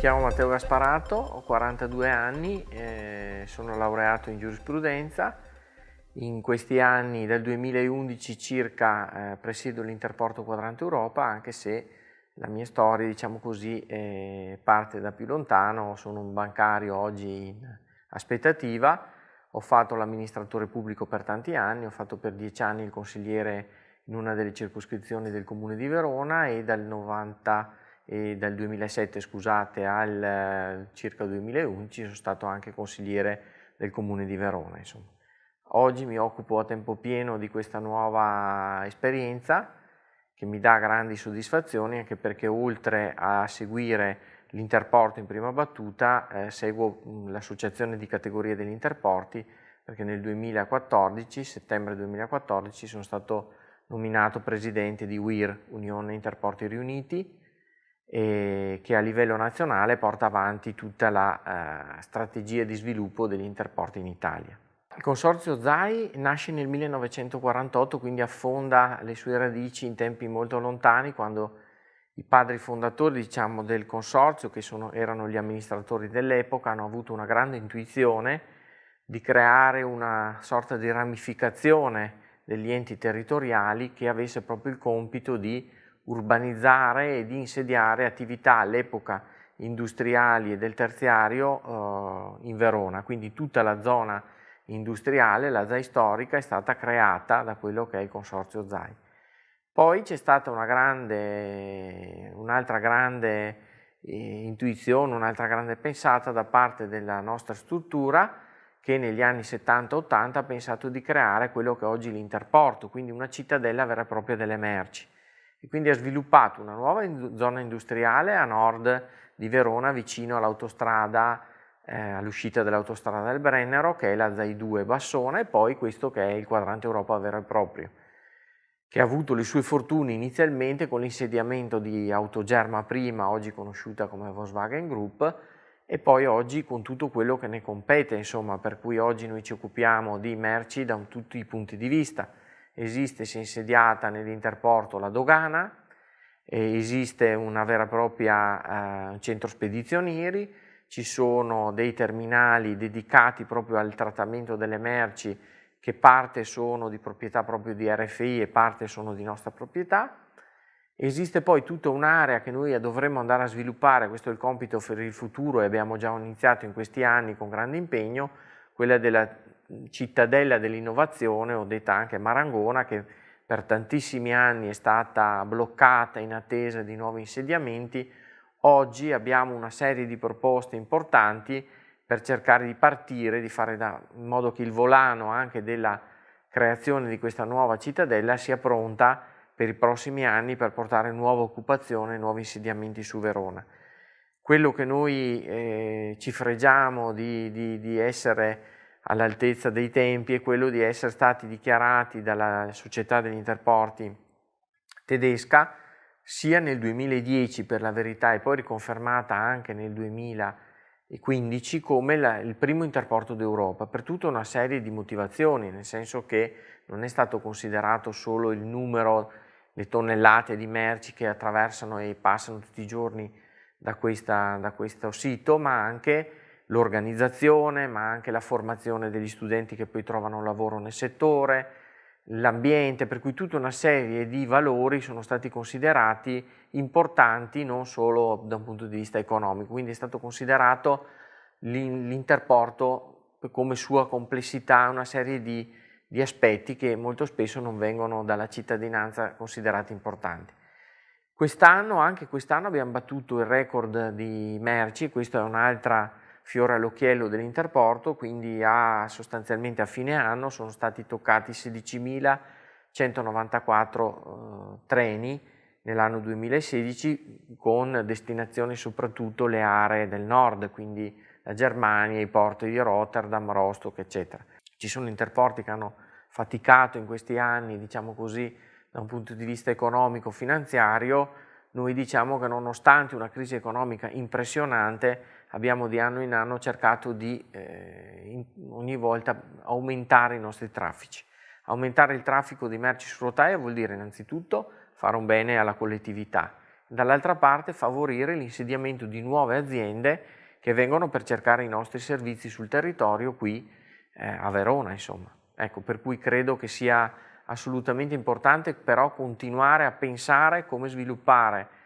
chiamo Matteo Gasparato, ho 42 anni, sono laureato in giurisprudenza. In questi anni, dal 2011 circa, presiedo l'Interporto Quadrante Europa, anche se la mia storia, diciamo così, parte da più lontano. Sono un bancario oggi in aspettativa, ho fatto l'amministratore pubblico per tanti anni, ho fatto per 10 anni il consigliere in una delle circoscrizioni del Comune di Verona e dal 2007, scusate, al circa 2011 sono stato anche consigliere del Comune di Verona, insomma. Oggi mi occupo a tempo pieno di questa nuova esperienza che mi dà grandi soddisfazioni, anche perché oltre a seguire l'Interporto in prima battuta, seguo l'associazione di categoria degli Interporti, perché nel 2014, settembre 2014, sono stato nominato presidente di UIR, Unione Interporti Riuniti, che a livello nazionale porta avanti tutta la strategia di sviluppo degli interporti in Italia. Il Consorzio ZAI nasce nel 1948, quindi affonda le sue radici in tempi molto lontani, quando i padri fondatori, diciamo, del Consorzio, che erano gli amministratori dell'epoca, hanno avuto una grande intuizione di creare una sorta di ramificazione degli enti territoriali che avesse proprio il compito di urbanizzare e di insediare attività all'epoca industriali e del terziario in Verona. Quindi tutta la zona industriale, la ZAI storica, è stata creata da quello che è il Consorzio ZAI. Poi c'è stata un'altra grande intuizione, un'altra grande pensata da parte della nostra struttura, che negli anni 70-80 ha pensato di creare quello che è oggi l'Interporto, quindi una cittadella vera e propria delle merci. E quindi ha sviluppato una nuova zona industriale a nord di Verona, vicino all'autostrada, all'uscita dell'autostrada del Brennero, che è la ZAI 2 Bassona, e poi questo che è il Quadrante Europa vero e proprio, che ha avuto le sue fortune inizialmente con l'insediamento di Autogerma prima, oggi conosciuta come Volkswagen Group, e poi oggi con tutto quello che ne compete, insomma, per cui oggi noi ci occupiamo di merci da tutti i punti di vista. Esiste, si è insediata nell'Interporto la dogana, esiste una vera e propria centro spedizionieri, ci sono dei terminali dedicati proprio al trattamento delle merci, che parte sono di proprietà proprio di RFI e parte sono di nostra proprietà. Esiste poi tutta un'area che noi dovremmo andare a sviluppare, questo è il compito per il futuro e abbiamo già iniziato in questi anni con grande impegno, quella della cittadella dell'innovazione, o detta anche Marangona, che per tantissimi anni è stata bloccata in attesa di nuovi insediamenti. Oggi abbiamo una serie di proposte importanti per cercare di partire, di fare in modo che il volano anche della creazione di questa nuova cittadella sia pronta per i prossimi anni, per portare nuova occupazione, nuovi insediamenti su Verona. Quello che noi ci fregiamo di essere all'altezza dei tempi è quello di essere stati dichiarati dalla società degli interporti tedesca, sia nel 2010 per la verità e poi riconfermata anche nel 2015 come il primo interporto d'Europa, per tutta una serie di motivazioni, nel senso che non è stato considerato solo il numero, le tonnellate di merci che attraversano e passano tutti i giorni da questo sito, ma anche l'organizzazione, ma anche la formazione degli studenti che poi trovano lavoro nel settore, l'ambiente, per cui tutta una serie di valori sono stati considerati importanti non solo da un punto di vista economico, quindi è stato considerato l'Interporto come sua complessità, una serie di aspetti che molto spesso non vengono dalla cittadinanza considerati importanti. Anche quest'anno abbiamo battuto il record di merci, questo è un'altra fiore all'occhiello dell'Interporto, quindi sostanzialmente a fine anno sono stati toccati 16.194 treni nell'anno 2016, con destinazioni soprattutto le aree del nord, quindi la Germania, i porti di Rotterdam, Rostock, eccetera. Ci sono interporti che hanno faticato in questi anni, diciamo così, da un punto di vista economico-finanziario. Noi diciamo che nonostante una crisi economica impressionante abbiamo di anno in anno cercato di ogni volta aumentare i nostri traffici. Aumentare il traffico di merci su rotaia vuol dire innanzitutto fare un bene alla collettività dall'altra parte favorire l'insediamento di nuove aziende che vengono per cercare i nostri servizi sul territorio qui a Verona, insomma. Ecco, per cui credo che sia assolutamente importante però continuare a pensare come sviluppare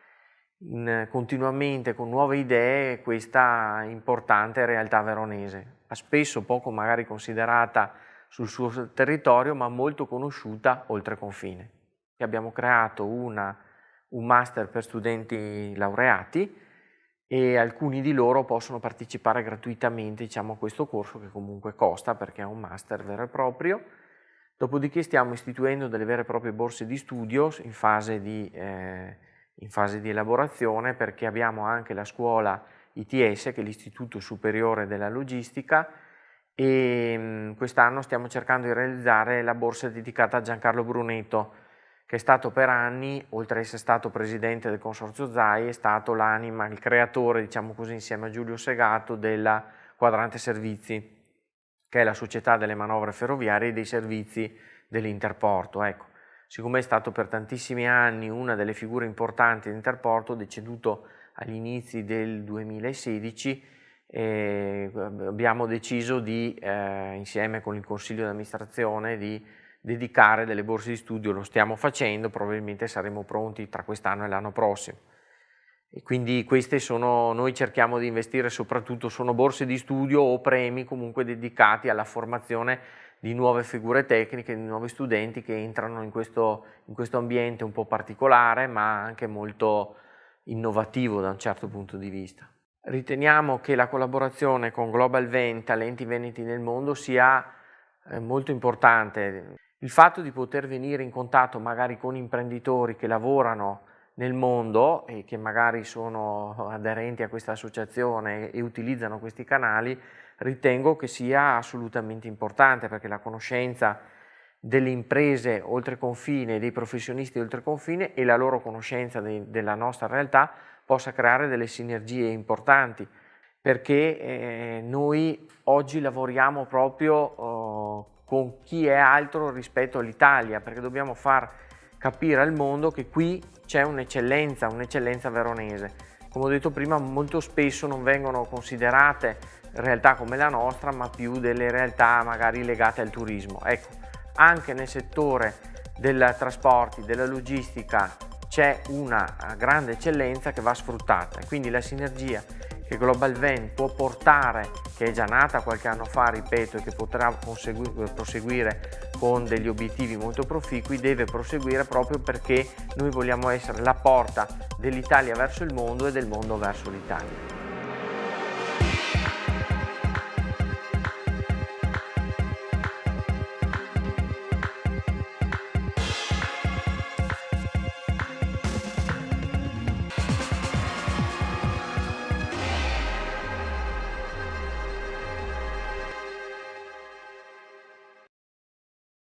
continuamente con nuove idee questa importante realtà veronese, spesso poco magari considerata sul suo territorio ma molto conosciuta oltre confine. Abbiamo creato un master per studenti laureati e alcuni di loro possono partecipare gratuitamente, diciamo, a questo corso che comunque costa perché è un master vero e proprio. Dopodiché stiamo istituendo delle vere e proprie borse di studio in fase di elaborazione, perché abbiamo anche la scuola ITS, che è l'Istituto Superiore della Logistica, e quest'anno stiamo cercando di realizzare la borsa dedicata a Giancarlo Brunetto, che è stato per anni, oltre ad essere stato presidente del Consorzio ZAI, è stato l'anima, il creatore, diciamo così, insieme a Giulio Segato, della Quadrante Servizi, che è la società delle manovre ferroviarie e dei servizi dell'Interporto. Ecco, siccome è stato per tantissimi anni una delle figure importanti dell'Interporto, deceduto agli inizi del 2016, abbiamo deciso di, insieme con il Consiglio di amministrazione, di dedicare delle borse di studio. Lo stiamo facendo, probabilmente saremo pronti tra quest'anno e l'anno prossimo. E quindi queste noi cerchiamo di investire soprattutto, sono borse di studio o premi comunque dedicati alla formazione di nuove figure tecniche, di nuovi studenti che entrano in questo ambiente un po' particolare ma anche molto innovativo da un certo punto di vista. Riteniamo che la collaborazione con Global Ven, Talenti Veneti nel Mondo, sia molto importante. Il fatto di poter venire in contatto magari con imprenditori che lavorano nel mondo e che magari sono aderenti a questa associazione e utilizzano questi canali, ritengo che sia assolutamente importante, perché la conoscenza delle imprese oltre confine, dei professionisti oltre confine e la loro conoscenza della nostra realtà possa creare delle sinergie importanti, perché noi oggi lavoriamo proprio con chi è altro rispetto all'Italia, perché dobbiamo far capire al mondo che qui c'è un'eccellenza veronese. Come ho detto prima, molto spesso non vengono considerate realtà come la nostra, ma più delle realtà magari legate al turismo. Ecco, anche nel settore dei trasporti, della logistica, c'è una grande eccellenza che va sfruttata, e quindi la sinergia che Global Ven può portare, che è già nata qualche anno fa, ripeto, e che potrà proseguire con degli obiettivi molto proficui, deve proseguire proprio perché noi vogliamo essere la porta dell'Italia verso il mondo e del mondo verso l'Italia.